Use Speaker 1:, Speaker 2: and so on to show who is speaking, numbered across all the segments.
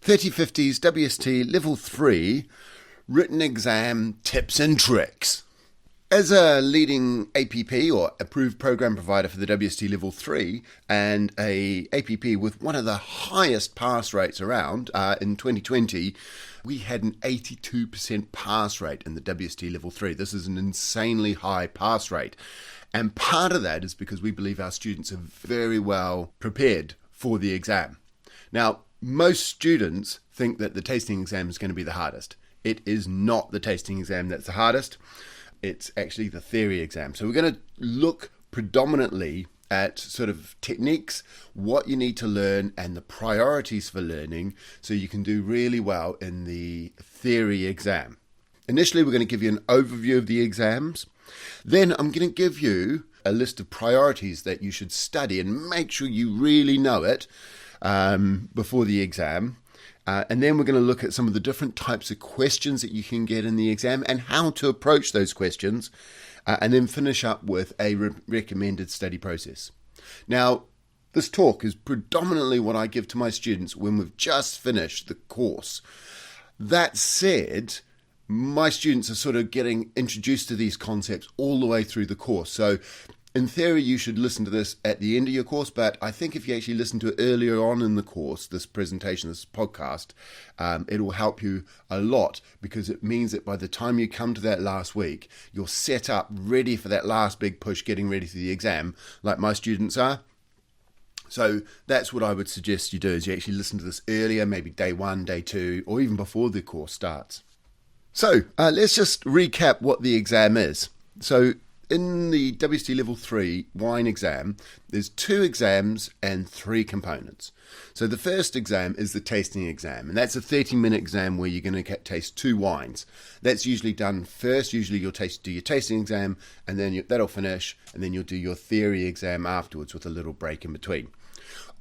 Speaker 1: 3050's WSET Level 3 Written Exam Tips and Tricks. As a leading APP or approved program provider for the WSET Level 3 and a APP with one of the highest pass rates around in 2020, we had an 82% pass rate in the WSET Level 3. This is an insanely high pass rate. And part of that is because we believe our students are very well prepared for the exam. Now, most students think that the tasting exam is going to be the hardest. It is not the tasting exam that's the hardest. It's actually the theory exam. So we're going to look predominantly at sort of techniques, what you need to learn, and the priorities for learning so you can do really well in the theory exam. Initially, we're going to give you an overview of the exams. Then I'm going to give you a list of priorities that you should study and make sure you really know it before the exam. And then we're going to look at some of the different types of questions that you can get in the exam and how to approach those questions, and then finish up with a recommended study process. Now, this talk is predominantly what I give to my students when we've just finished the course. That said, my students are sort of getting introduced to these concepts all the way through the course. So in theory, you should listen to this at the end of your course, but I think if you actually listen to it earlier on in the course, this presentation, this podcast, it will help you a lot, because it means that by the time you come to that last week, you're set up ready for that last big push, getting ready for the exam, like my students are. So that's what I would suggest you do, is you actually listen to this earlier, maybe day 1, day 2, or even before the course starts. So let's just recap what the exam is. So in the WSET Level 3 wine exam, there's 2 exams and 3 components. So the first exam is the tasting exam, and that's a 30-minute exam where you're going to taste 2 wines. That's usually done first. Usually you'll do your tasting exam, and then that'll finish, and then you'll do your theory exam afterwards with a little break in between.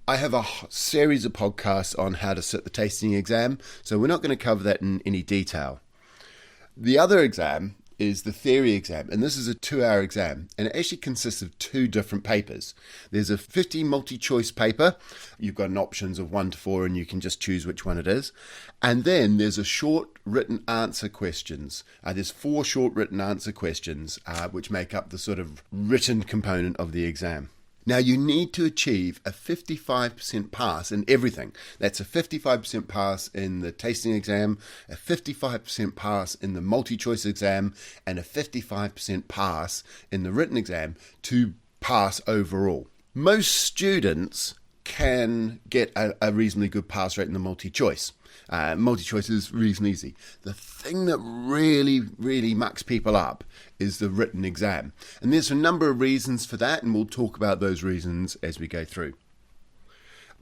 Speaker 1: I have a series of podcasts on how to sit the tasting exam, so we're not going to cover that in any detail. The other exam is the theory exam, and this is a 2-hour exam, and it actually consists of 2 different papers. There's a 50 multi-choice paper. You've got an options of 1 to 4, and you can just choose which one it is. And then there's a short written answer questions. There's 4 short written answer questions, which make up the sort of written component of the exam. Now, you need to achieve a 55% pass in everything. That's a 55% pass in the tasting exam, a 55% pass in the multi-choice exam, and a 55% pass in the written exam to pass overall. Most students can get a reasonably good pass rate in the multi-choice. Multi-choice is reasonably easy. The thing that really mucks people up is the written exam. And there's a number of reasons for that, and we'll talk about those reasons as we go through.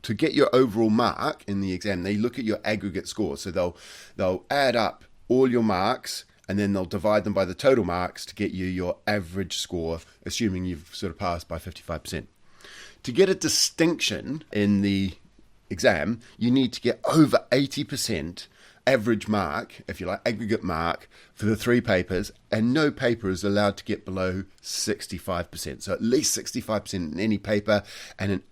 Speaker 1: To get your overall mark in the exam, they look at your aggregate score. So they'll add up all your marks, and then they'll divide them by the total marks to get you your average score, assuming you've sort of passed by 55%. To get a distinction in the exam, you need to get over 80% average mark, if you like, aggregate mark for the 3 papers, and no paper is allowed to get below 65%. So at least 65% in any paper, and an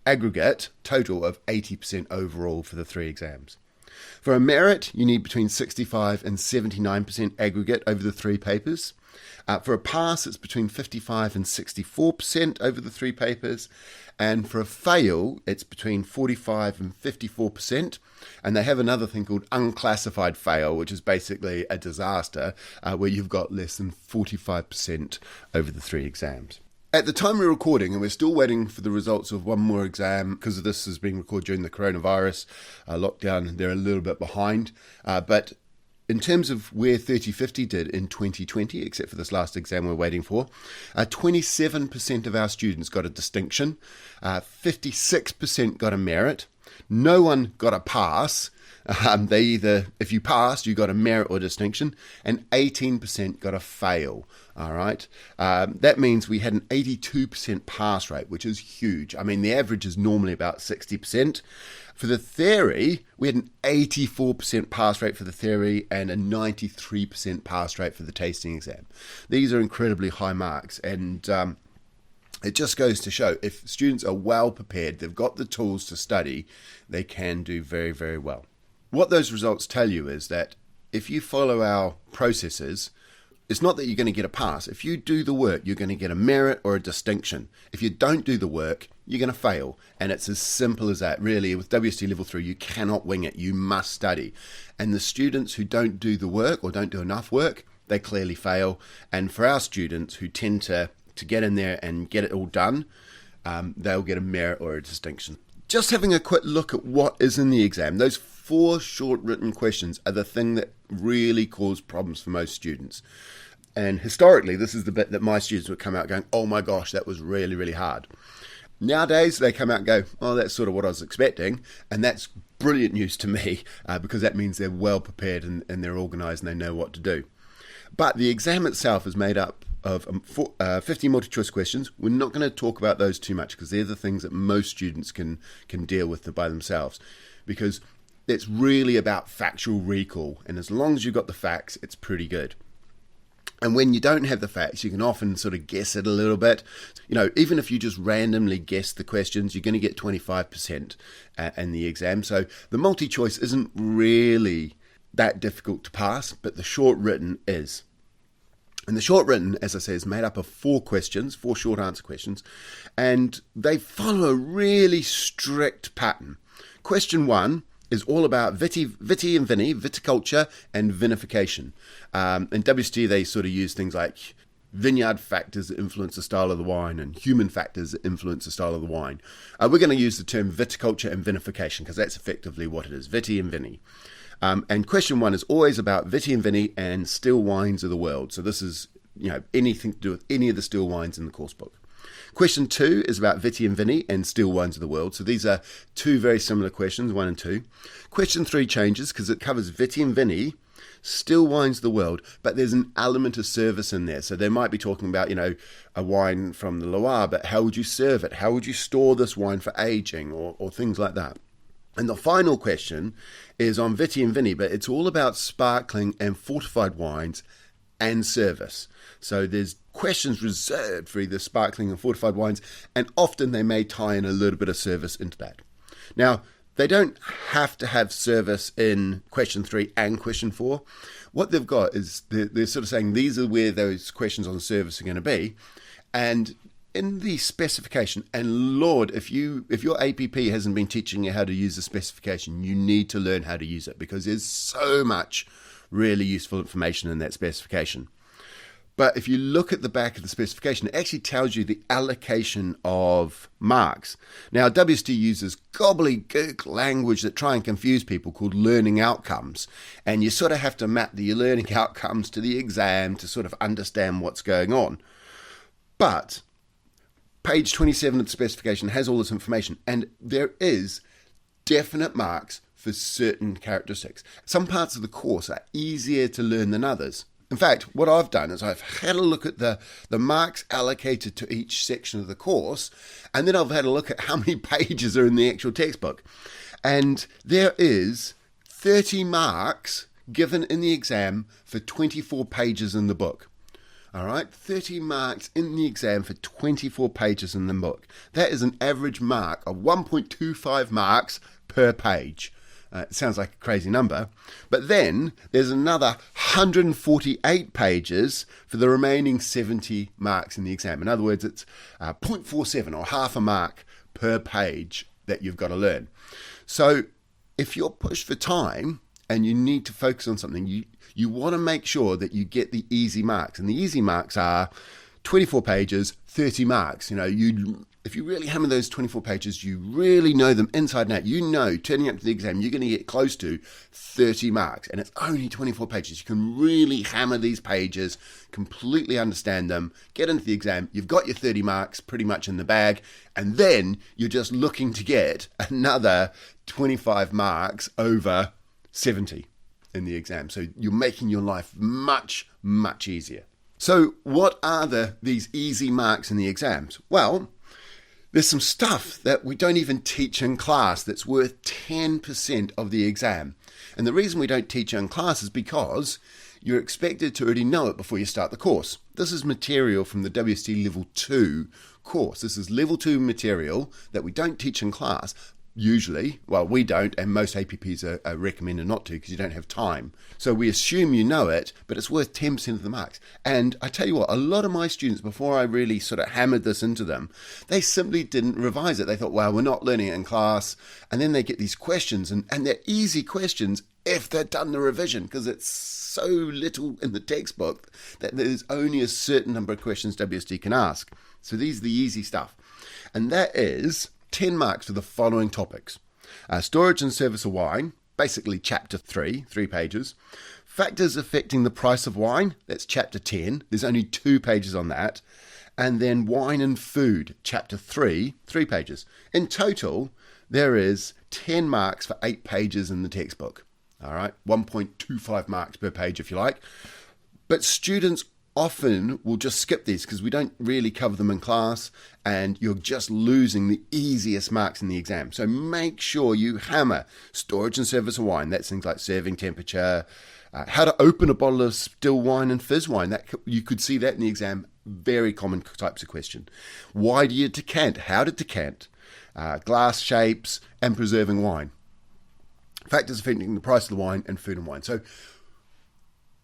Speaker 1: aggregate total of 80% overall for the 3 exams. For a merit, you need between 65 and 79% aggregate over the 3 papers. For a pass, it's between 55 and 64% over the 3 papers. And for a fail, it's between 45 and 54%. And they have another thing called unclassified fail, which is basically a disaster, where you've got less than 45% over the 3 exams. At the time we're recording, and we're still waiting for the results of one more exam, because this is being recorded during the coronavirus lockdown, they're a little bit behind. But in terms of where 3050 did in 2020, except for this last exam we're waiting for, 27% of our students got a distinction, 56% got a merit, no one got a pass. They either, if you passed, you got a merit or distinction, and 18% got a fail. All right. That means we had an 82% pass rate, which is huge. I mean, the average is normally about 60%. For the theory, we had an 84% pass rate for the theory and a 93% pass rate for the tasting exam. These are incredibly high marks, and it just goes to show if students are well prepared, they've got the tools to study, they can do very, very well. What those results tell you is that if you follow our processes, it's not that you're going to get a pass. If you do the work, you're going to get a merit or a distinction. If you don't do the work, you're going to fail. And it's as simple as that. Really, with WSET Level 3, you cannot wing it. You must study. And the students who don't do the work or don't do enough work, they clearly fail. And for our students who tend to get in there and get it all done, they'll get a merit or a distinction. Just having a quick look at what is in the exam. Those 4 short written questions are the thing that really cause problems for most students. And historically, this is the bit that my students would come out going, oh my gosh, that was really, really hard. Nowadays, they come out and go, oh, that's sort of what I was expecting. And that's brilliant news to me because that means they're well prepared and they're organised and they know what to do. But the exam itself is made up of 50 multi-choice questions. We're not going to talk about those too much because they're the things that most students can deal with by themselves, because it's really about factual recall, and as long as you've got the facts, it's pretty good. And when you don't have the facts, you can often sort of guess it a little bit. You know, even if you just randomly guess the questions, you're going to get 25% in the exam. So the multi-choice isn't really that difficult to pass, but the short written is. And the short written, as I say, is made up of 4 questions, 4 short answer questions, and they follow a really strict pattern. Question 1 is all about viti and vini, viticulture and vinification. In WSET, they sort of use things like vineyard factors that influence the style of the wine and human factors that influence the style of the wine. We're going to use the term viticulture and vinification because that's effectively what it is, viti and vini. And question 1 is always about viti and vini and still wines of the world. So this is, anything to do with any of the still wines in the course book. Question 2 is about viti and vini and still wines of the world. So these are 2 very similar questions, 1 and 2. Question 3 changes because it covers viti and vini, still wines of the world, but there's an element of service in there. So they might be talking about, a wine from the Loire, but how would you serve it? How would you store this wine for aging or things like that? And the final question is on viti and vini, but it's all about sparkling and fortified wines and service. So there's questions reserved for either sparkling and fortified wines, and often they may tie in a little bit of service into that. Now, they don't have to have service in question 3 and question 4. What they've got is they're sort of saying these are where those questions on service are going to be. And in the specification, and Lord, if your APP hasn't been teaching you how to use the specification, you need to learn how to use it because there's so much really useful information in that specification. But if you look at the back of the specification, it actually tells you the allocation of marks. Now, WSET uses gobbledygook language that try and confuse people called learning outcomes. And you sort of have to map the learning outcomes to the exam to sort of understand what's going on. But page 27 of the specification has all this information, and there is definite marks for certain characteristics. Some parts of the course are easier to learn than others. In fact, what I've done is I've had a look at the marks allocated to each section of the course, and then I've had a look at how many pages are in the actual textbook. And there is 30 marks given in the exam for 24 pages in the book. All right, 30 marks in the exam for 24 pages in the book. That is an average mark of 1.25 marks per page. It sounds like a crazy number. But then there's another 148 pages for the remaining 70 marks in the exam. In other words, it's 0.47 or half a mark per page that you've got to learn. So if you're pushed for time and you need to focus on something, you want to make sure that you get the easy marks. And the easy marks are 24 pages, 30 marks. If you really hammer those 24 pages, you really know them inside and out. Turning up to the exam, you're going to get close to 30 marks. And it's only 24 pages. You can really hammer these pages, completely understand them, get into the exam. You've got your 30 marks pretty much in the bag. And then you're just looking to get another 25 marks over 70 in the exam. So you're making your life much, much easier. So what are these easy marks in the exams? Well, there's some stuff that we don't even teach in class that's worth 10% of the exam. And the reason we don't teach it in class is because you're expected to already know it before you start the course. This is material from the WSET Level 2 course. This is Level 2 material that we don't teach in class, usually. Well, we don't, and most APPs are recommended not to because you don't have time. So we assume you know it, but it's worth 10% of the marks. And I tell you what, a lot of my students, before I really sort of hammered this into them, they simply didn't revise it. They thought, well, we're not learning it in class. And then they get these questions, and they're easy questions if they've done the revision, because it's so little in the textbook that there's only a certain number of questions WSET can ask. So these are the easy stuff. And that is 10 marks for the following topics. Storage and service of wine, basically chapter 3 pages. Factors affecting the price of wine, that's chapter 10. There's only 2 pages on that. And then wine and food, chapter 3 pages. In total, there is 10 marks for 8 pages in the textbook. All right, 1.25 marks per page if you like. But students often will just skip these because we don't really cover them in class, and you're just losing the easiest marks in the exam. So make sure you hammer storage and service of wine. That's things like serving temperature, how to open a bottle of still wine and fizz wine. That you could see that in the exam. Very common types of question. Why do you decant? How to decant? Glass shapes and preserving wine. Factors affecting the price of the wine and food and wine. So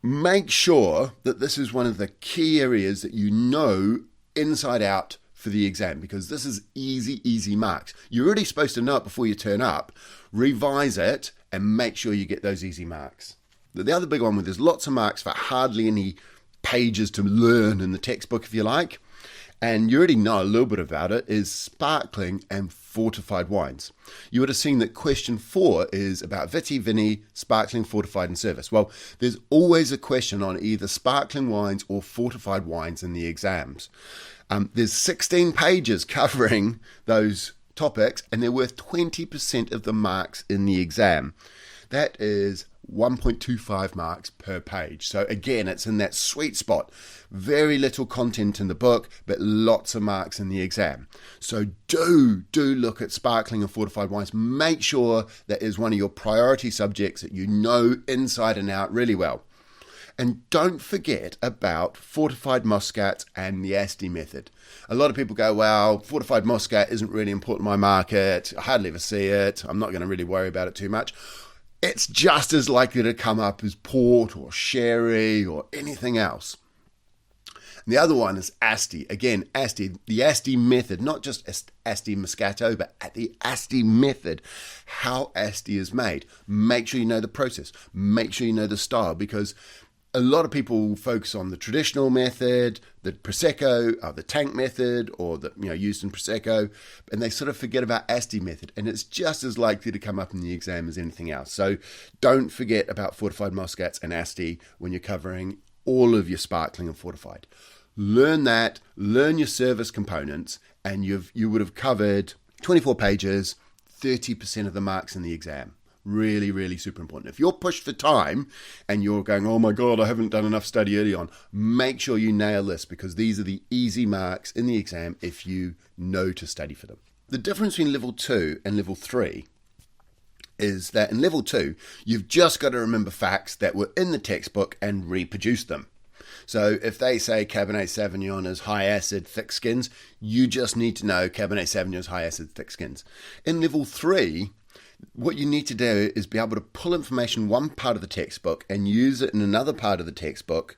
Speaker 1: make sure that this is one of the key areas that you know inside out for the exam, because this is easy marks. You're already supposed to know it before you turn up. Revise it and make sure you get those easy marks. The other big one where there's lots of marks for hardly any pages to learn in the textbook, if you like, and you already know a little bit about it, is sparkling and fortified wines. You would have seen that question 4 is about Viti, Vini, sparkling, fortified and service. Well, there's always a question on either sparkling wines or fortified wines in the exams. There's 16 pages covering those topics, and they're worth 20% of the marks in the exam. That is 1.25 marks per page. So again, it's in that sweet spot. Very little content in the book, but lots of marks in the exam. So do look at sparkling and fortified wines. Make sure that is one of your priority subjects that you know inside and out really well. And don't forget about fortified Muscat and the ASTI method. A lot of people go, well, fortified Muscat isn't really important in my market. I hardly ever see it. I'm not going to really worry about it too much. It's just as likely to come up as port or sherry or anything else. And the other one is ASTI. Again, ASTI, the ASTI method, not just ASTI Moscato, but at the ASTI method, how ASTI is made. Make sure you know the process. Make sure you know the style, because a lot of people focus on the traditional method, the Prosecco, the tank method, or the used in Prosecco, and they sort of forget about ASTI method, and it's just as likely to come up in the exam as anything else. So don't forget about fortified Muscats and ASTI when you're covering all of your sparkling and fortified. Learn that, learn your service components, and you would have covered 24 pages, 30% of the marks in the exam. Really, really super important. If you're pushed for time and you're going, oh my God, I haven't done enough study early on, make sure you nail this, because these are the easy marks in the exam if you know to study for them. The difference between level 2 and level 3 is that in level 2, you've just got to remember facts that were in the textbook and reproduce them. So if they say Cabernet Sauvignon is high acid, thick skins, you just need to know Cabernet Sauvignon is high acid, thick skins. In level 3, what you need to do is be able to pull information in one part of the textbook and use it in another part of the textbook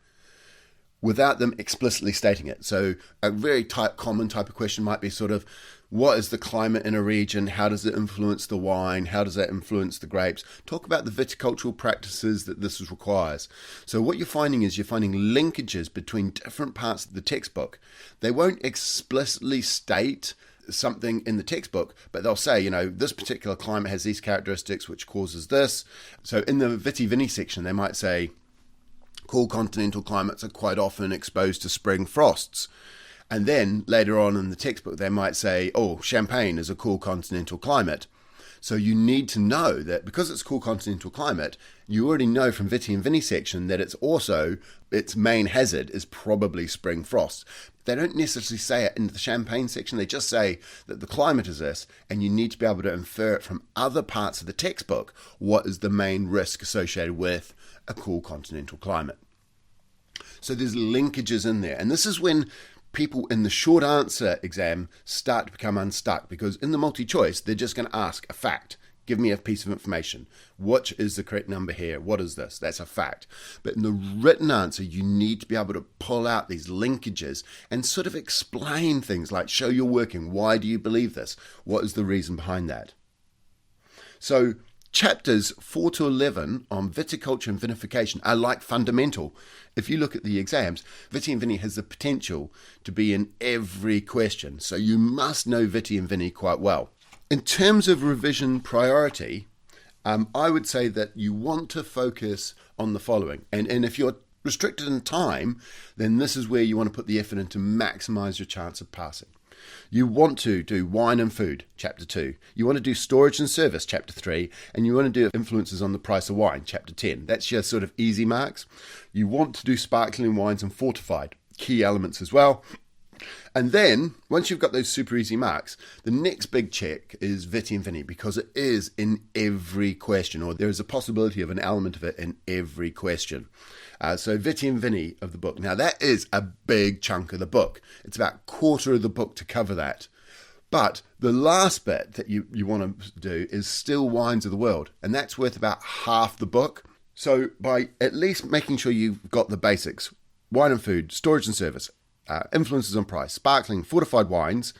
Speaker 1: without them explicitly stating it. So a very common type of question might be sort of, what is the climate in a region? How does it influence the wine? How does that influence the grapes? Talk about the viticultural practices that this requires. So what you're finding is you're finding linkages between different parts of the textbook. They won't explicitly state something in the textbook, but they'll say, this particular climate has these characteristics which causes this. So in the Viti-Vini section, they might say, cool continental climates are quite often exposed to spring frosts. And then later on in the textbook, they might say, oh, Champagne is a cool continental climate. So you need to know that because it's a cool continental climate, you already know from Viti and Vini section that it's also, its main hazard is probably spring frost. They don't necessarily say it in the Champagne section. They just say that the climate is this, and you need to be able to infer it from other parts of the textbook. What is the main risk associated with a cool continental climate? So there's linkages in there. And this is when people in the short answer exam start to become unstuck, because in the multi-choice, they're just going to ask a fact. Give me a piece of information. What is the correct number here? What is this? That's a fact. But in the written answer, you need to be able to pull out these linkages and sort of explain things like show your working. Why do you believe this? What is the reason behind that? So chapters 4 to 11 on viticulture and vinification are like fundamental. If you look at the exams, Viti and Vini has the potential to be in every question. So you must know Viti and Vini quite well. In terms of revision priority, I would say that you want to focus on the following. And if you're restricted in time, then this is where you want to put the effort in to maximize your chance of passing. You want to do wine and food, chapter 2. You want to do storage and service, chapter 3. And you want to do influences on the price of wine, chapter 10. That's your sort of easy marks. You want to do sparkling wines and fortified, key elements as well. And then, once you've got those super easy marks, the next big check is Viti and Vini, because it is in every question, or there is a possibility of an element of it in every question. So Viti and Vini of the book. Now, that is a big chunk of the book. It's about a quarter of the book to cover that. But the last bit that you want to do is Still Wines of the World, and that's worth about half the book. So by at least making sure you've got the basics, wine and food, storage and service, influences on price, sparkling, fortified wines,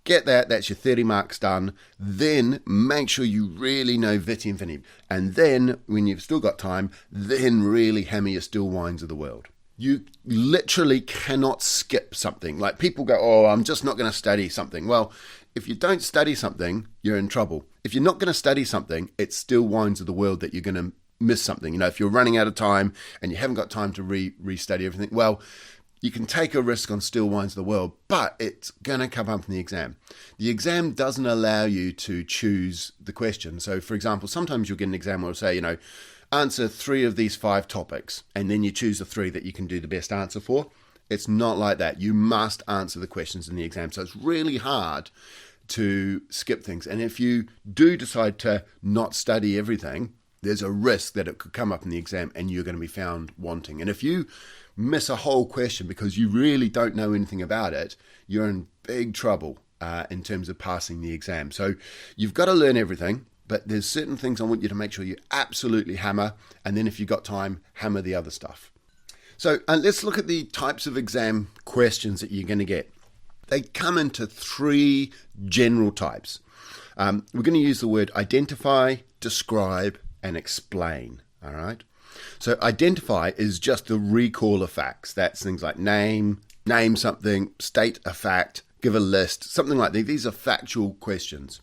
Speaker 1: get that, that's your 30 marks done. Then make sure you really know Viti and Vini. And then, when you've still got time, then really hammer your Still Wines of the World. You literally cannot skip something. Like people go, oh, I'm just not going to study something. Well, if you don't study something, you're in trouble. If you're not going to study something, it's Still Wines of the World that you're going to miss something. You know, if you're running out of time and you haven't got time to restudy everything, well, you can take a risk on Still Wines of the World, but it's going to come up in the exam. The exam doesn't allow you to choose the question. So, for example, sometimes you'll get an exam where it'll say, answer 3 of these 5 topics, and then you choose the 3 that you can do the best answer for. It's not like that. You must answer the questions in the exam. So it's really hard to skip things. And if you do decide to not study everything, there's a risk that it could come up in the exam and you're going to be found wanting. And if you miss a whole question because you really don't know anything about it, you're in big trouble in terms of passing the exam. So you've got to learn everything, but there's certain things I want you to make sure you absolutely hammer, and then if you've got time, hammer the other stuff. So let's look at the types of exam questions that you're going to get. They come into 3 general types. We're going to use the word identify, describe, and explain. All right. So identify is just the recall of facts. That's things like name something, state a fact, give a list, something like that. These are factual questions.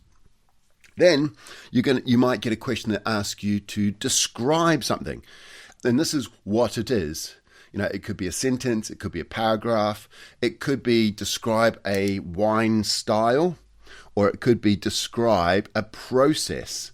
Speaker 1: Then you might get a question that asks you to describe something. And this is what it is. It could be a sentence, it could be a paragraph, it could be describe a wine style, or it could be describe a process.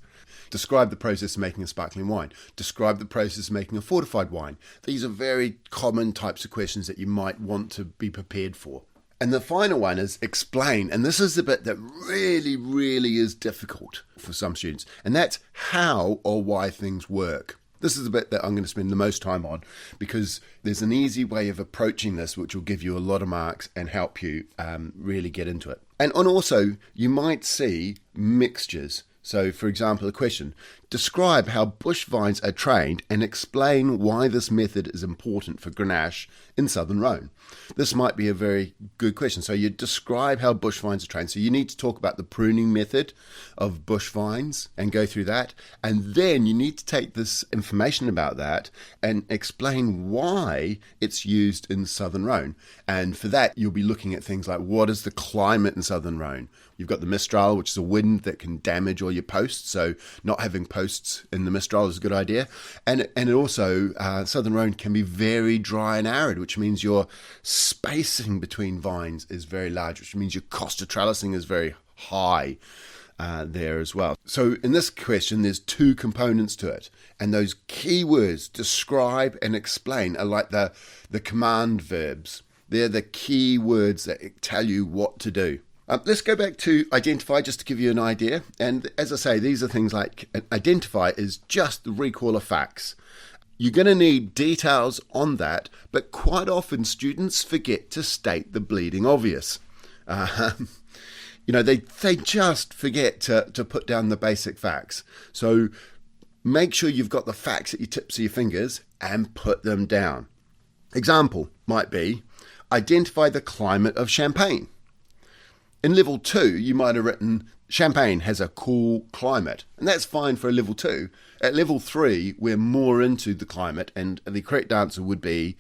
Speaker 1: Describe the process of making a sparkling wine. Describe the process of making a fortified wine. These are very common types of questions that you might want to be prepared for. And the final one is explain. And this is the bit that really, really is difficult for some students. And that's how or why things work. This is the bit that I'm going to spend the most time on, because there's an easy way of approaching this which will give you a lot of marks and help you really get into it. And also, you might see mixtures. So, for example, a question, describe how bush vines are trained and explain why this method is important for Grenache in Southern Rhone. This might be a very good question. So you describe how bush vines are trained. So you need to talk about the pruning method of bush vines and go through that. And then you need to take this information about that and explain why it's used in Southern Rhone. And for that, you'll be looking at things like, what is the climate in Southern Rhone? You've got the Mistral, which is a wind that can damage all your posts. So not having posts in the Mistral is a good idea. And also, Southern Rhone can be very dry and arid, which means your spacing between vines is very large, which means your cost of trellising is very high there as well. So in this question, there's 2 components to it. And those key words, describe and explain, are like the command verbs. They're the key words that tell you what to do. Let's go back to identify just to give you an idea. And as I say, these are things like identify is just the recall of facts. You're going to need details on that, but quite often students forget to state the bleeding obvious. They just forget to put down the basic facts. So make sure you've got the facts at your tips of your fingers and put them down. Example might be, identify the climate of Champagne. In level 2, you might have written, Champagne has a cool climate. And that's fine for a level 2. At level 3, we're more into the climate, and the correct answer would be,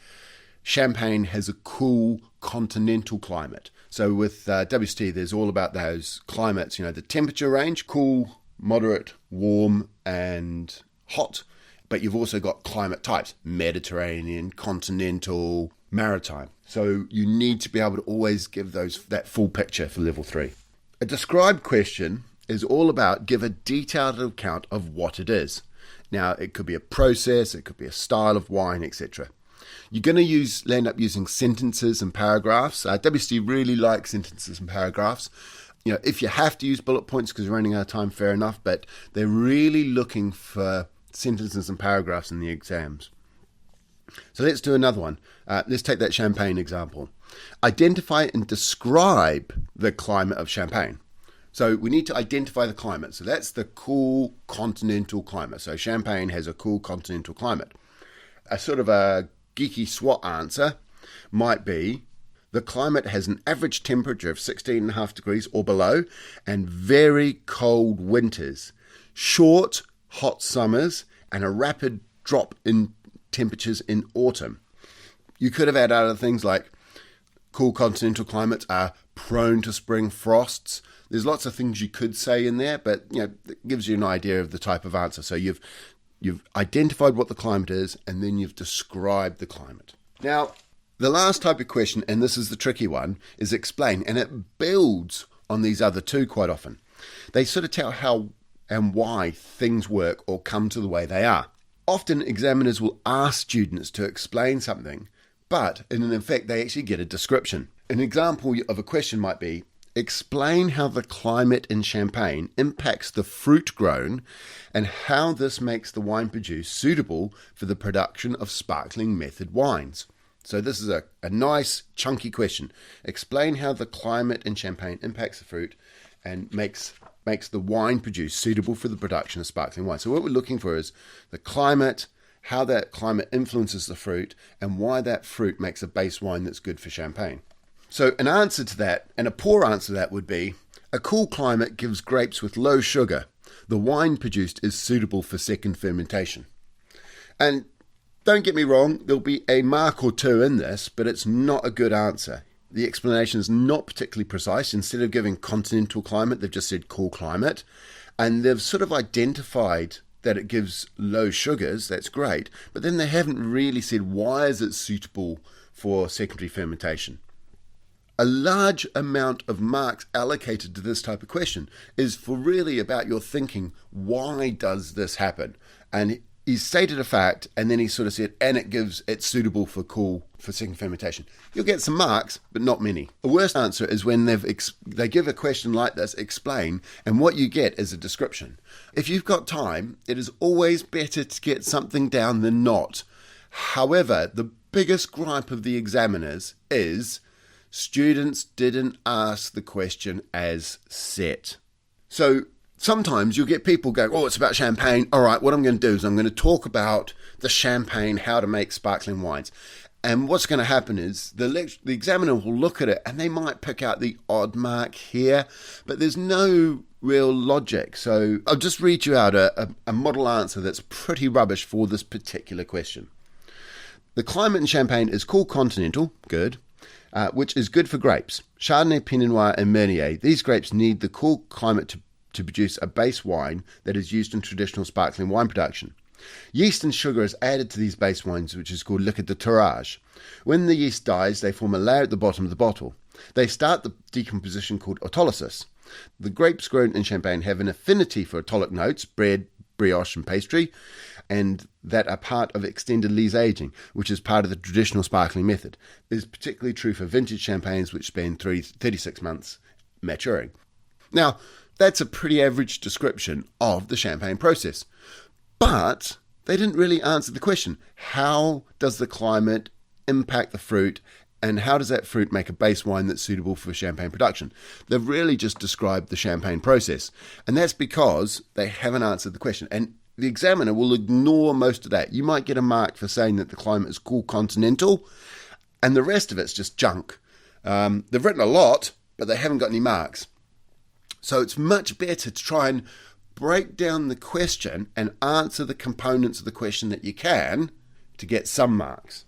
Speaker 1: Champagne has a cool continental climate. So with WSET, there's all about those climates, the temperature range, cool, moderate, warm, and hot. But you've also got climate types, Mediterranean, continental, maritime. So you need to be able to always give that full picture for level 3. A describe question is all about give a detailed account of what it is. Now, it could be a process, it could be a style of wine, etc. You're going to land up using sentences and paragraphs. WSET really likes sentences and paragraphs. If you have to use bullet points because you're running out of time, fair enough, but they're really looking for sentences and paragraphs in the exams. So let's do another one. Let's take that Champagne example. Identify and describe the climate of Champagne. So we need to identify the climate. So that's the cool continental climate. So Champagne has a cool continental climate. A sort of a geeky SWOT answer might be, the climate has an average temperature of 16.5 degrees or below and very cold winters, short, hot summers, and a rapid drop in temperatures in autumn. You could have had other things like cool continental climates are prone to spring frosts. There's lots of things you could say in there, but it gives you an idea of the type of answer. So you've identified what the climate is, and then you've described the climate. Now, the last type of question, and this is the tricky one, is explain, and it builds on these other two quite often. They sort of tell how and why things work or come to the way they are. Often examiners will ask students to explain something, but in effect they actually get a description. An example of a question might be, explain how the climate in Champagne impacts the fruit grown and how this makes the wine produced suitable for the production of sparkling method wines. So this is a nice chunky question. Explain how the climate in Champagne impacts the fruit and makes the wine produced suitable for the production of sparkling wine. So what we're looking for is the climate, how that climate influences the fruit, and why that fruit makes a base wine that's good for Champagne. So an answer to that, and a poor answer to that, would be, a cool climate gives grapes with low sugar. The wine produced is suitable for second fermentation. And don't get me wrong, there'll be a mark or two in this, but it's not a good answer. The explanation is not particularly precise. Instead of giving continental climate, they've just said cool climate. And they've sort of identified that it gives low sugars. That's great. But then they haven't really said why is it suitable for secondary fermentation. A large amount of marks allocated to this type of question is for really about your thinking, why does this happen? And he stated a fact, and then he sort of said, and it's suitable for second fermentation. You'll get some marks, but not many. The worst answer is when they give a question like this, explain, and what you get is a description. If you've got time, it is always better to get something down than not. However, the biggest gripe of the examiners is students didn't ask the question as set. So sometimes you'll get people going, oh, it's about Champagne. All right, what I'm going to do is I'm going to talk about the Champagne, how to make sparkling wines. And what's going to happen is the examiner will look at it and they might pick out the odd mark here, but there's no real logic. So I'll just read you out a model answer that's pretty rubbish for this particular question. The climate in Champagne is cool continental, good, which is good for grapes. Chardonnay, Pinot Noir, and Meunier. These grapes need the cool climate to produce a base wine that is used in traditional sparkling wine production. Yeast and sugar is added to these base wines, which is called liquid de tirage. When the yeast dies, they form a layer at the bottom of the bottle. They start the decomposition called autolysis. The grapes grown in Champagne have an affinity for autolyc notes, bread, brioche, and pastry, and that are part of extended lees aging, which is part of the traditional sparkling method. It is particularly true for vintage champagnes, which spend 36 months maturing. Now, that's a pretty average description of the Champagne process. But they didn't really answer the question. How does the climate impact the fruit, and how does that fruit make a base wine that's suitable for champagne production? They've really just described the champagne process, and that's because they haven't answered the question. And the examiner will ignore most of that. You might get a mark for saying that the climate is cool continental, and the rest of it's just junk. They've written a lot, but they haven't got any marks. So it's much better to try and break down the question and answer the components of the question that you can to get some marks.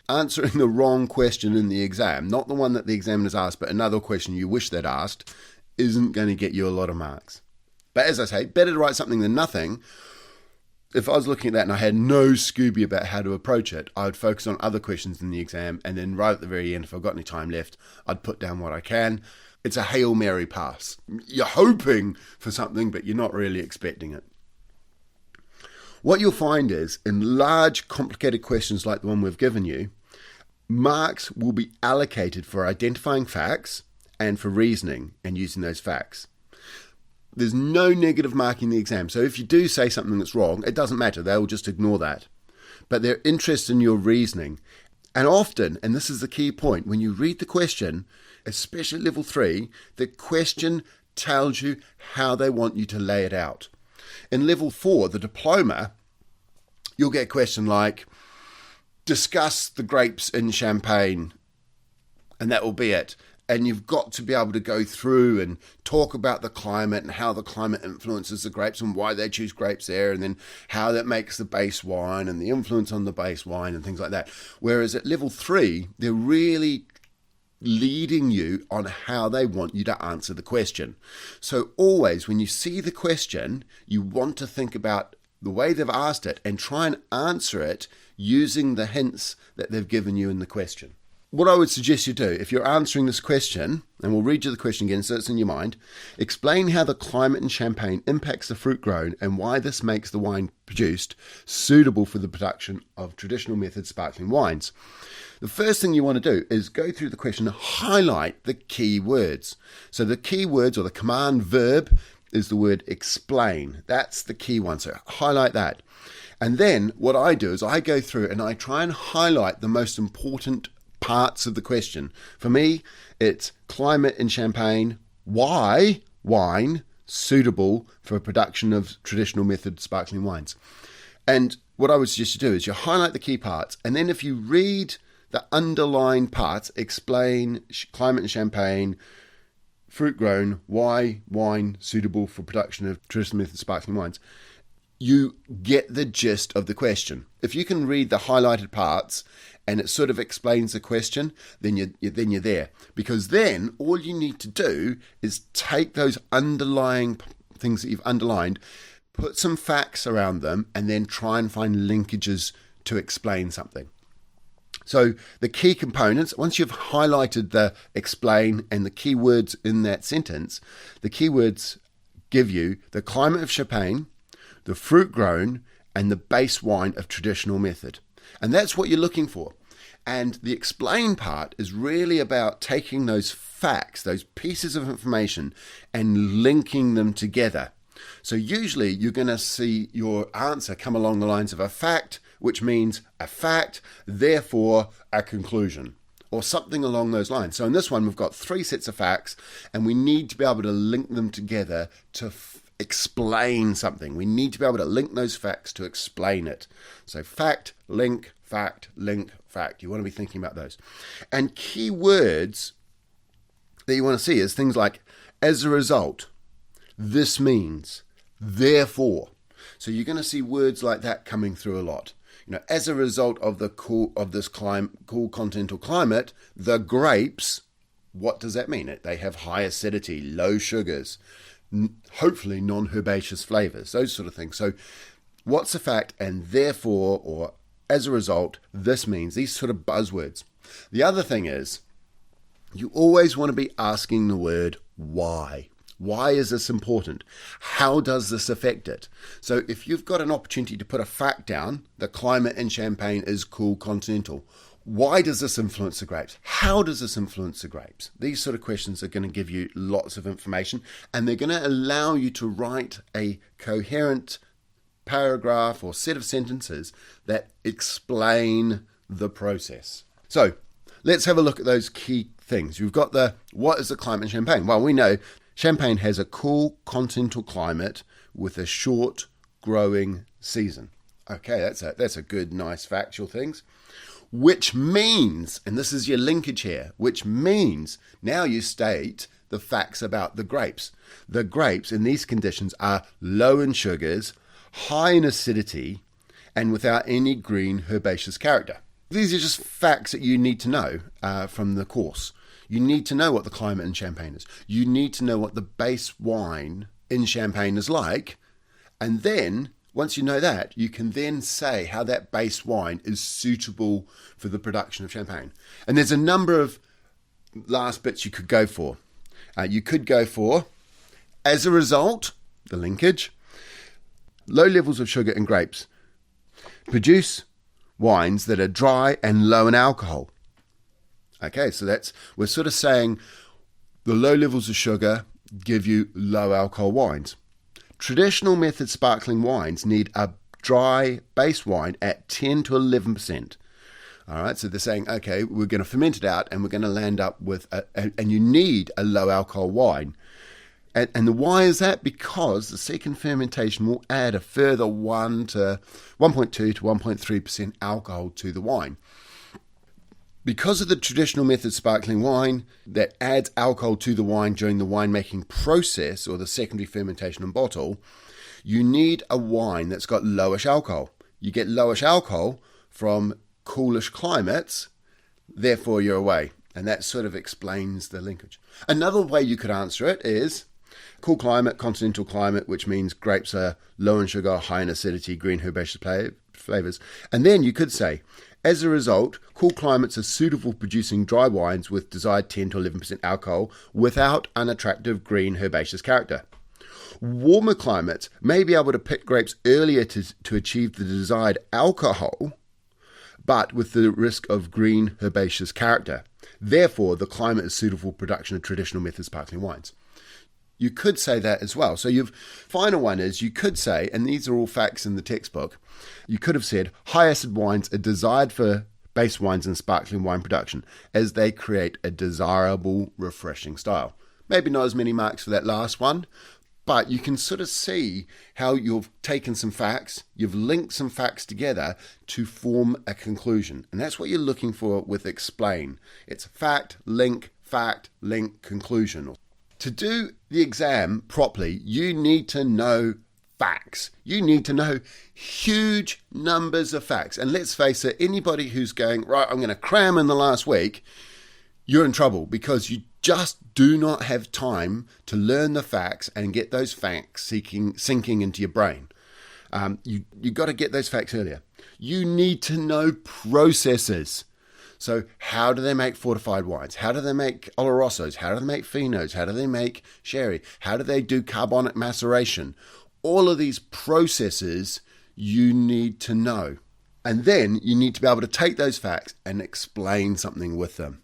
Speaker 1: Answering the wrong question in the exam, not the one that the examiner's asked, but another question you wish they'd asked, isn't going to get you a lot of marks. But as I say, better to write something than nothing. If I was looking at that and I had no Scooby about how to approach it, I would focus on other questions in the exam, and then right at the very end, if I've got any time left, I'd put down what I can. It's a Hail Mary pass. You're hoping for something, but you're not really expecting it. What you'll find is, in large, complicated questions like the one we've given you, marks will be allocated for identifying facts and for reasoning and using those facts. There's no negative marking in the exam. So if you do say something that's wrong, it doesn't matter. They'll just ignore that. But they're interested in your reasoning. And often, and this is the key point, when you read the question, especially level 3, the question tells you how they want you to lay it out. In level 4, the diploma, you'll get a question like, discuss the grapes in Champagne, and that will be it. And you've got to be able to go through and talk about the climate and how the climate influences the grapes and why they choose grapes there, and then how that makes the base wine and the influence on the base wine and things like that. Whereas at level 3, they're really leading you on how they want you to answer the question. So always when you see the question, you want to think about the way they've asked it and try and answer it using the hints that they've given you in the question. What I would suggest you do, if you're answering this question, and we'll read you the question again so it's in your mind, explain how the climate in Champagne impacts the fruit grown and why this makes the wine produced suitable for the production of traditional method sparkling wines. The first thing you want to do is go through the question and highlight the key words. So the key words, or the command verb, is the word explain. That's the key one, so highlight that. And then what I do is I go through and I try and highlight the most important parts of the question. For me, it's climate in Champagne, why wine suitable for production of traditional method sparkling wines. And what I would suggest you do is you highlight the key parts, and then if you read the underlined parts, explain climate in Champagne, fruit grown, why wine suitable for production of traditional method sparkling wines, you get the gist of the question. If you can read the highlighted parts and it sort of explains the question, then you're there. Because then all you need to do is take those underlying things that you've underlined, put some facts around them, and then try and find linkages to explain something. So the key components, once you've highlighted the explain and the key words in that sentence, the key words give you the climate of Champagne, the fruit grown, and the base wine of traditional method. And that's what you're looking for. And the explain part is really about taking those facts, those pieces of information, and linking them together. So usually you're going to see your answer come along the lines of a fact, which means a fact, therefore a conclusion, or something along those lines. So in this one, we've got 3 sets of facts, and we need to be able to link them together to explain something. We need to be able to link those facts to explain it. So fact, link, fact, link, fact. You want to be thinking about those. And key words that you want to see is things like, as a result, this means, therefore. So you're going to see words like that coming through a lot. You know, as a result of the cool continental climate, the grapes, what does that mean? They have high acidity, low sugars, hopefully non-herbaceous flavors, those sort of things. So what's the fact, and therefore, or as a result, this means, these sort of buzzwords. The other thing is, you always want to be asking the word why. Why is this important? How does this affect it? So if you've got an opportunity to put a fact down, the climate in Champagne is cool continental. Why does this influence the grapes? How does this influence the grapes? These sort of questions are going to give you lots of information, and they're going to allow you to write a coherent paragraph or set of sentences that explain the process. So let's have a look at those key things. You've got what is the climate in Champagne? Well, we know Champagne has a cool continental climate with a short growing season. Okay, that's a good, nice factual things. Which means, and this is your linkage here, which means now you state the facts about the grapes. The grapes in these conditions are low in sugars, high in acidity, and without any green herbaceous character. These are just facts that you need to know from the course. You need to know what the climate in Champagne is. You need to know what the base wine in Champagne is like, and then once you know that, you can then say how that base wine is suitable for the production of Champagne. And there's a number of last bits you could go for. You could go for, as a result, the linkage, low levels of sugar in grapes produce wines that are dry and low in alcohol. Okay, so we're sort of saying the low levels of sugar give you low alcohol wines. Traditional method sparkling wines need a dry base wine at 10 to 11%. All right, so they're saying, okay, we're going to ferment it out and we're going to land up with, and you need a low alcohol wine. And why is that? Because the second fermentation will add a further 1.2 to 1.3% alcohol to the wine. Because of the traditional method sparkling wine that adds alcohol to the wine during the winemaking process or the secondary fermentation and bottle, you need a wine that's got lowish alcohol. You get lowish alcohol from coolish climates, therefore you're away. And that sort of explains the linkage. Another way you could answer it is cool climate, continental climate, which means grapes are low in sugar, high in acidity, green herbaceous flavors. And then you could say, as a result, cool climates are suitable for producing dry wines with desired 10 to 11% alcohol without unattractive green herbaceous character. Warmer climates may be able to pick grapes earlier to achieve the desired alcohol, but with the risk of green herbaceous character. Therefore, the climate is suitable for production of traditional method sparkling wines. You could say that as well. So your final one is you could say, and these are all facts in the textbook, you could have said high acid wines are desired for base wines and sparkling wine production as they create a desirable, refreshing style. Maybe not as many marks for that last one, but you can sort of see how you've taken some facts, you've linked some facts together to form a conclusion. And that's what you're looking for with explain. It's fact, link, conclusion. To do the exam properly, you need to know facts. You need to know huge numbers of facts. And let's face it, anybody who's going, right, I'm going to cram in the last week, you're in trouble because you just do not have time to learn the facts and get those facts sinking into your brain. You've got to get those facts earlier. You need to know processes. So how do they make fortified wines? How do they make olorosos? How do they make finos? How do they make sherry? How do they do carbonic maceration? All of these processes you need to know. And then you need to be able to take those facts and explain something with them.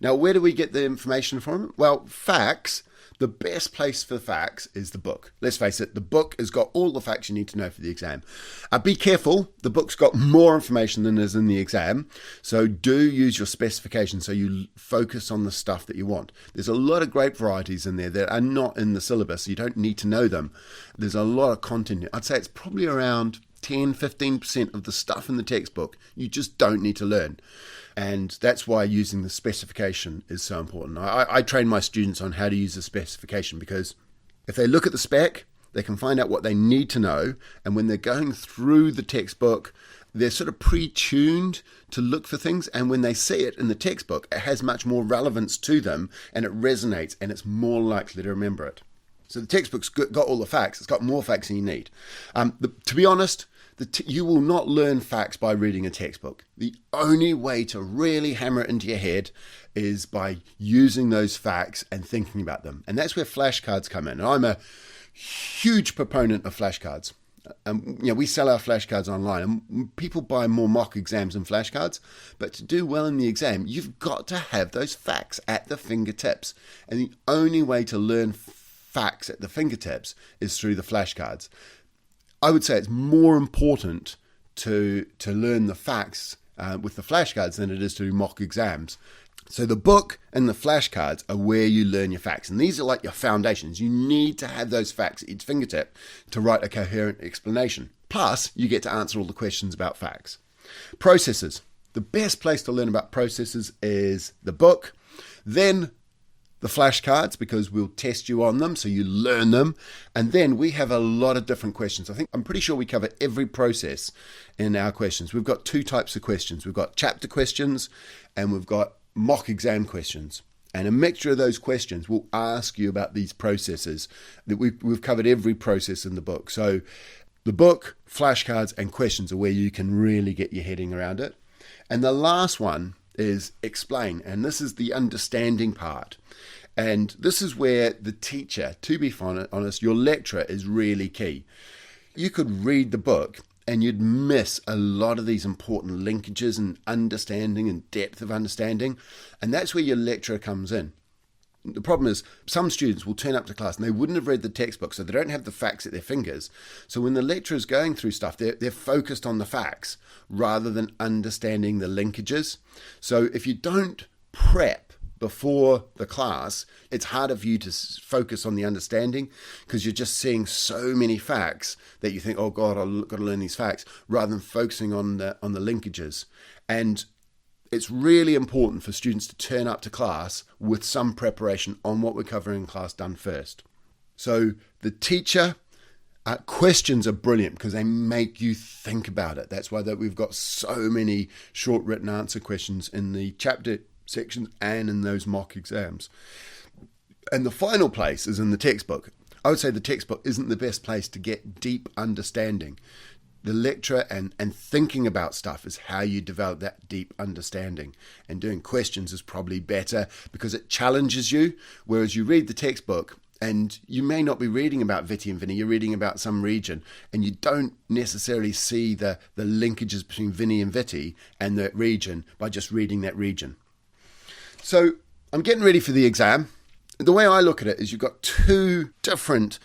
Speaker 1: Now, where do we get the information from? Well, facts, the best place for facts is the book. Let's face it, the book has got all the facts you need to know for the exam. Be careful, the book's got more information than is in the exam, so do use your specification so you focus on the stuff that you want. There's a lot of grape varieties in there that are not in the syllabus, so you don't need to know them. There's a lot of content. I'd say it's probably around 10-15% of the stuff in the textbook you just don't need to learn. And that's why using the specification is so important. I train my students on how to use the specification because if they look at the spec, they can find out what they need to know. And when they're going through the textbook, they're sort of pre-tuned to look for things. And when they see it in the textbook, it has much more relevance to them and it resonates and it's more likely to remember it. So the textbook's got all the facts. It's got more facts than you need. To be honest, you will not learn facts by reading a textbook. The only way to really hammer it into your head is by using those facts and thinking about them. And that's where flashcards come in. And I'm a huge proponent of flashcards. We sell our flashcards online and people buy more mock exams than flashcards. But to do well in the exam, you've got to have those facts at the fingertips. And the only way to learn facts at the fingertips is through the flashcards. I would say it's more important to learn the facts with the flashcards than it is to do mock exams. So the book and the flashcards are where you learn your facts. And these are like your foundations. You need to have those facts at each fingertip to write a coherent explanation. Plus, you get to answer all the questions about facts. Processes. The best place to learn about processes is the book. Then the flashcards, because we'll test you on them, so you learn them. And then we have a lot of different questions. I'm pretty sure we cover every process in our questions. We've got two types of questions. We've got chapter questions and we've got mock exam questions. And a mixture of those questions will ask you about these processes. That we've covered every process in the book. So the book, flashcards, and questions are where you can really get your heading around it. And the last one is explain. And this is the understanding part. And this is where the teacher, to be honest, your lecturer is really key. You could read the book and you'd miss a lot of these important linkages and understanding and depth of understanding. And that's where your lecturer comes in. The problem is some students will turn up to class and they wouldn't have read the textbook, so they don't have the facts at their fingers. So when the lecturer is going through stuff, they're focused on the facts rather than understanding the linkages. So if you don't prep before the class, it's harder for you to focus on the understanding because you're just seeing so many facts that you think, oh God, I've got to learn these facts, rather than focusing on the linkages. And it's really important for students to turn up to class with some preparation on what we're covering in class done first. So the teacher questions are brilliant because they make you think about it. That's why we've got so many short written answer questions in the chapter sections and in those mock exams. And the final place is in the textbook. I would say the textbook isn't the best place to get deep understanding. The lecture and thinking about stuff is how you develop that deep understanding. And doing questions is probably better because it challenges you, whereas you read the textbook and you may not be reading about Vitti and Vinny, you're reading about some region, and you don't necessarily see the linkages between Vinny and Vitti and that region by just reading that region. So I'm getting ready for the exam. The way I look at it is you've got two different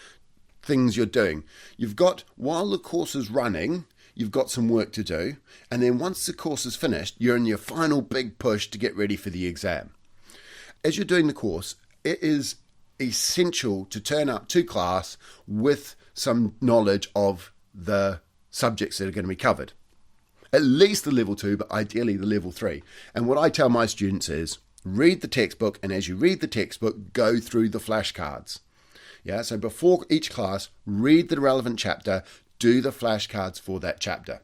Speaker 1: things you're doing. You've got, while the course is running, you've got some work to do. And then once the course is finished, you're in your final big push to get ready for the exam. As you're doing the course, it is essential to turn up to class with some knowledge of the subjects that are going to be covered. At least the level 2, but ideally the level 3. And what I tell my students is, read the textbook, and as you read the textbook, go through the flashcards. Yeah, so before each class, read the relevant chapter, do the flashcards for that chapter.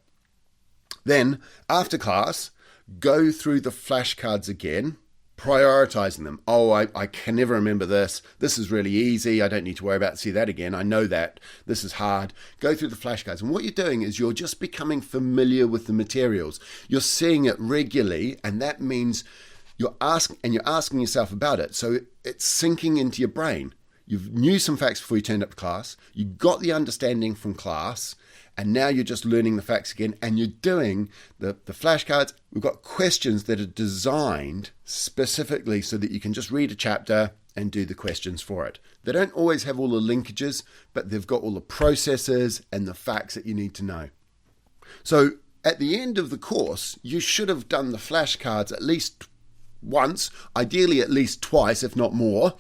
Speaker 1: Then, after class, go through the flashcards again, prioritizing them. Oh, I can never remember this. This is really easy. I don't need to worry about see that again. I know that. This is hard. Go through the flashcards. And what you're doing is you're just becoming familiar with the materials. You're seeing it regularly, and that means you're asking yourself about it. So it's sinking into your brain. You knew some facts before you turned up to class. You got the understanding from class. And now you're just learning the facts again. And you're doing the flashcards. We've got questions that are designed specifically so that you can just read a chapter and do the questions for it. They don't always have all the linkages, but they've got all the processes and the facts that you need to know. So at the end of the course, you should have done the flashcards at least once, ideally at least twice, if not more.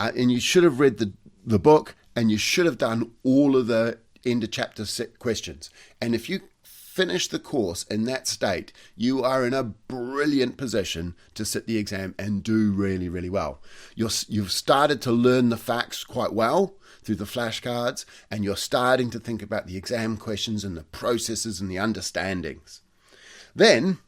Speaker 1: And you should have read the book, and you should have done all of the end of chapter questions. And if you finish the course in that state, you are in a brilliant position to sit the exam and do really, really well. You've started to learn the facts quite well through the flashcards, and you're starting to think about the exam questions and the processes and the understandings. Then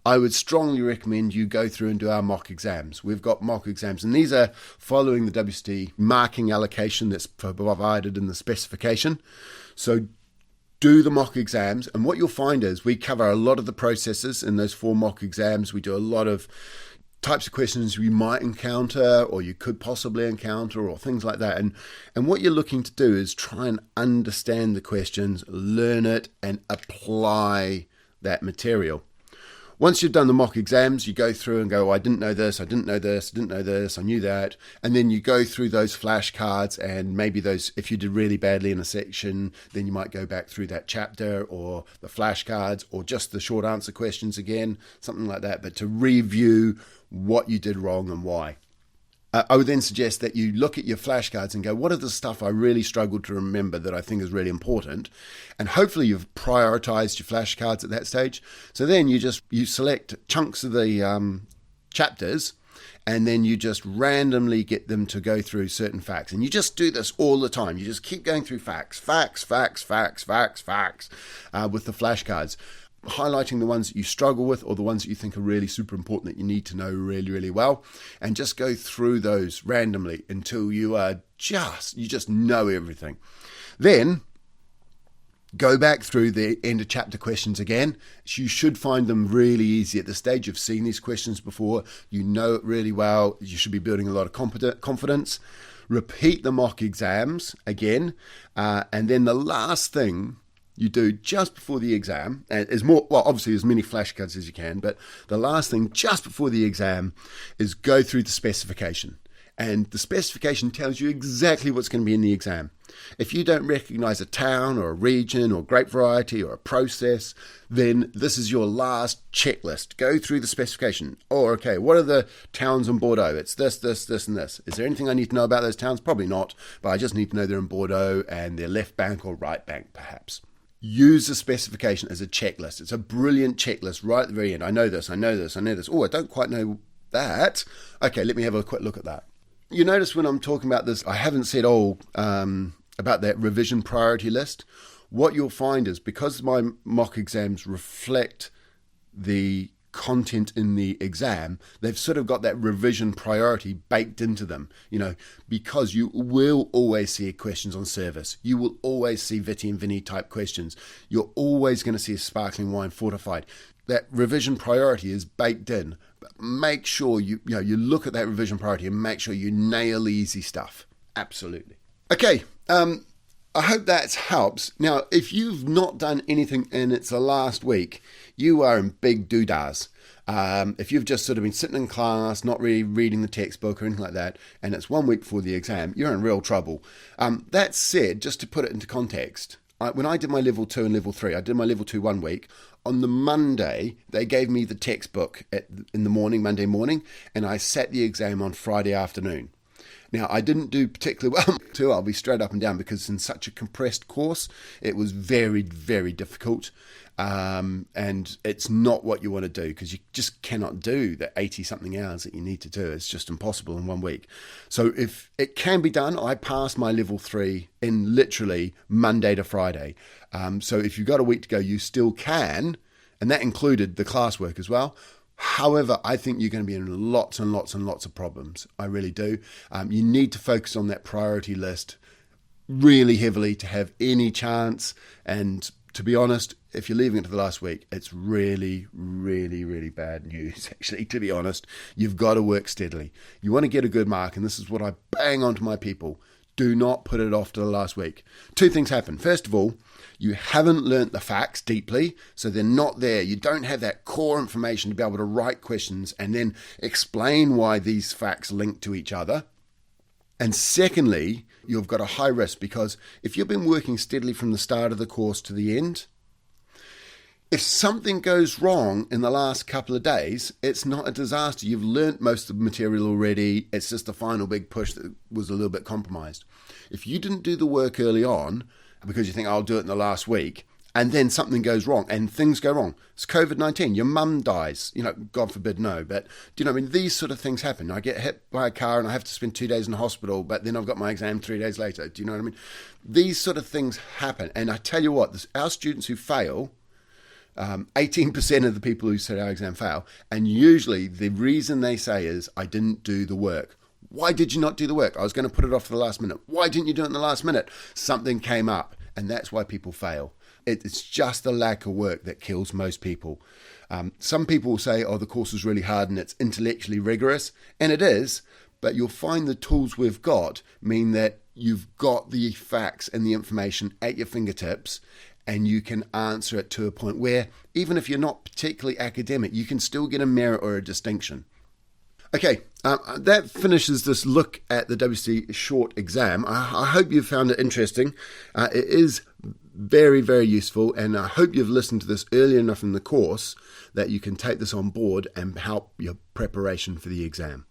Speaker 1: I would strongly recommend you go through and do our mock exams. We've got mock exams, and these are following the WSET marking allocation that's provided in the specification. So do the mock exams, and what you'll find is we cover a lot of the processes in those 4 mock exams. We do a lot of types of questions you might encounter or you could possibly encounter or things like that. And what you're looking to do is try and understand the questions, learn it, and apply that material. Once you've done the mock exams, you go through and go, oh, I didn't know this, I didn't know this, I didn't know this, I knew that. And then you go through those flashcards, and maybe those, if you did really badly in a section, then you might go back through that chapter or the flashcards or just the short answer questions again, something like that. But to review what you did wrong and why. I would then suggest that you look at your flashcards and go, what are the stuff I really struggled to remember that I think is really important? And hopefully you've prioritized your flashcards at that stage. So then you select chunks of the chapters, and then you just randomly get them to go through certain facts. And you just do this all the time. You just keep going through facts with the flashcards, highlighting the ones that you struggle with or the ones that you think are really super important that you need to know really, really well, and just go through those randomly until you just know everything. Then go back through the end of chapter questions again. You should find them really easy at this stage. You've seen these questions before. You know it really well. You should be building a lot of confidence. Repeat the mock exams again. And then the last thing you do just before the exam, and is more, well, obviously as many flashcards as you can, but the last thing just before the exam is go through the specification. And the specification tells you exactly what's going to be in the exam. If you don't recognize a town or a region or grape variety or a process, then this is your last checklist. Go through the specification. Oh, okay, what are the towns in Bordeaux? It's this, this, this, and this. Is there anything I need to know about those towns? Probably not, but I just need to know they're in Bordeaux and they're left bank or right bank, perhaps. Use the specification as a checklist. It's a brilliant checklist right at the very end. I know this, I know this, I know this. Oh, I don't quite know that. Okay, let me have a quick look at that. You notice when I'm talking about this, I haven't said about that revision priority list. What you'll find is, because my mock exams reflect the content in the exam, they've sort of got that revision priority baked into them, because you will always see questions on service. You will always see Viti and Vinny type questions. You're always going to see a sparkling wine fortified. That revision priority is baked in, but make sure you look at that revision priority and make sure you nail the easy stuff. Absolutely. Okay. I hope that helps. Now, if you've not done anything and it's the last week, you are in big doodads. If you've just sort of been sitting in class, not really reading the textbook or anything like that, and it's 1 week before the exam, you're in real trouble. That said, just to put it into context, when I did my level 2 and level 3, I did my level 2 1 week. On the Monday, they gave me the textbook in the morning, Monday morning, and I sat the exam on Friday afternoon. Now, I didn't do particularly well, too. I'll be straight up and down, because in such a compressed course, it was very, very difficult. And it's not what you want to do, because you just cannot do the 80-something hours that you need to do. It's just impossible in 1 week. So if it can be done, I passed my level 3 in literally Monday to Friday. So if you've got a week to go, you still can, and that included the classwork as well. However, I think you're going to be in lots and lots and lots of problems. I really do. You need to focus on that priority list really heavily to have any chance. And to be honest, if you're leaving it to the last week, it's really, really, really bad news, actually, to be honest. You've got to work steadily. You want to get a good mark, and this is what I bang on to my people. Do not put it off to the last week. 2 things happen. First of all, you haven't learnt the facts deeply, so they're not there. You don't have that core information to be able to write questions and then explain why these facts link to each other. And secondly, you've got a high risk, because if you've been working steadily from the start of the course to the end, if something goes wrong in the last couple of days, it's not a disaster. You've learnt most of the material already. It's just the final big push that was a little bit compromised. If you didn't do the work early on, because you think, I'll do it in the last week, and then something goes wrong, and things go wrong. It's COVID-19. Your mum dies. God forbid, no. But do you know what I mean? These sort of things happen. I get hit by a car and I have to spend 2 days in the hospital, but then I've got my exam 3 days later. Do you know what I mean? These sort of things happen. And I tell you what, our students who fail, 18% of the people who sit our exam fail. And usually the reason they say is, I didn't do the work. Why did you not do the work? I was going to put it off to the last minute. Why didn't you do it in the last minute? Something came up, and that's why people fail. It's just the lack of work that kills most people. Some people will say, the course is really hard and it's intellectually rigorous, and it is, but you'll find the tools we've got mean that you've got the facts and the information at your fingertips, and you can answer it to a point where, even if you're not particularly academic, you can still get a merit or a distinction. Okay, that finishes this look at the WSET short exam. I hope you found it interesting. It is very, very useful, and I hope you've listened to this early enough in the course that you can take this on board and help your preparation for the exam.